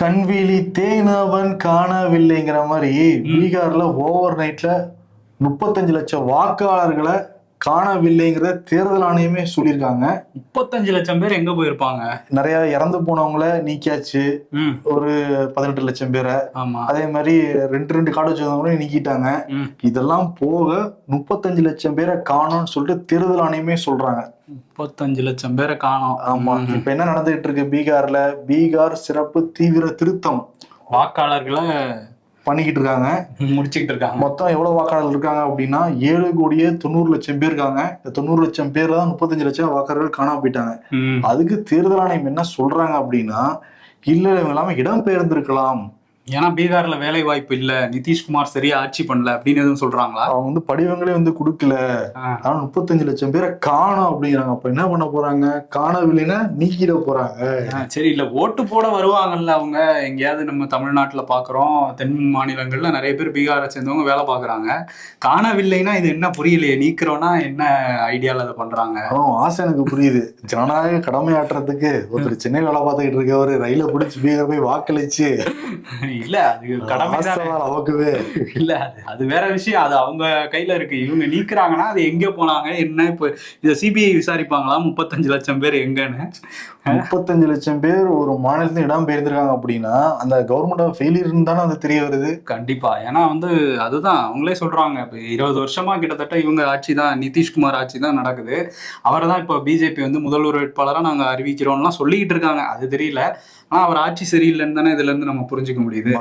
கண்விழி தேனவன் காணவில்லைங்கிற மாதிரி பீகார்ல ஓவர் நைட்ல 35 லட்சம் வாக்காளர்களை காணவில்லைங்கிற தேர்தல் ஆணையமே சொல்லியிருக்காங்க. 35 லட்சம் பேர் எங்க போயிருப்பாங்க? நிறைய இறந்து போனவங்கள நீக்கியாச்சு, ஒரு 18 லட்சம் பேரை. அதே மாதிரி ரெண்டு காடு வச்சிருந்தவங்களும் நீக்கிட்டாங்க. இதெல்லாம் போக 35 லட்சம் பேரை காணோம்னு சொல்லிட்டு தேர்தல் ஆணையமே சொல்றாங்க. 35 லட்சம் பேரை காணோம். ஆமா. இப்ப என்ன நடந்துகிட்டு இருக்கு பீகார்ல? பீகார் சிறப்பு தீவிர திருத்தம் வாக்காளர்களை பண்ணிக்கிட்டு இருக்காங்க, முடிச்சுக்கிட்டு இருக்காங்க. மொத்தம் எவ்வளவு வாக்காளர்கள் இருக்காங்க அப்படின்னா 7,90,00,000 பேர் இருக்காங்க. இந்த 90 லட்சம் பேர் தான் 35 லட்சம் வாக்காளர்கள் காணாம போயிட்டாங்க. அதுக்கு தேர்தல் ஆணையம் என்ன சொல்றாங்க அப்படின்னா, இல்ல இல்லாம இடம்பெயர்ந்திருக்கலாம். ஏன்னா பீகார்ல வேலை வாய்ப்பு இல்ல, நிதிஷ்குமார் சரியா ஆட்சி பண்ணல அப்படின்னு எதுவும் சொல்றாங்களா? அவங்க படிவங்களே கொடுக்கல, ஆனா 35 லட்சம் பேரை காணும் அப்படிங்கிறாங்க. அப்ப என்ன பண்ண போறாங்க? காணவில்லைன்னா நீக்கிட போறாங்க. சரி, இல்ல ஓட்டு போட வருவாங்கல்ல அவங்க. எங்கேயாவது நம்ம தமிழ்நாட்டுல பாக்குறோம், தென் மாநிலங்கள்ல நிறைய பேர் பீகாரை சேர்ந்தவங்க வேலை பாக்குறாங்க. காணவில்லைன்னா இது என்ன புரியலையே, நீக்கிறோம்னா என்ன ஐடியால அதை பண்றாங்க? ஆசை எனக்கு புரியுது. ஜனநாயக கடமையாற்றுறதுக்கு ஒருத்தர் சென்னை வேலை பார்த்துக்கிட்டு இருக்கவரு ரயில பிடிச்சி பீகார் போய் வாக்களிச்சு இல்ல அது கடமை இல்ல, அது வேற விஷயம். அது அவங்க கையில இருக்கு. இவங்க நீக்குறாங்கன்னா அது எங்க போனாங்க என்ன? இப்ப இத சிபிஐ விசாரிப்பாங்களா 35 லட்சம் பேர் எங்கன்னு? 35 லட்சம் பேர் ஒரு மாநிலத்துல இடம் பெயர்ந்திருக்காங்க அப்படின்னா அந்த கவர்மெண்ட் ஃபெயிலியர் தானே அது தெரிய வருது. கண்டிப்பா. ஏன்னா அதுதான் அவங்களே சொல்றாங்க. இப்ப 20 வருஷமா கிட்டத்தட்ட இவங்க ஆட்சி தான், நிதிஷ்குமார் ஆட்சி தான் நடக்குது. அவரை தான் இப்ப பிஜேபி முதல்வர் வேட்பாளரா நாங்க அறிவிக்கிறோம்லாம் சொல்லிக்கிட்டு இருக்காங்க. அது தெரியல. ஆனா அவர் ஆட்சி சரியில்லைன்னு தானே இதுல இருந்து நம்ம புரிஞ்சுக்க முடியுது.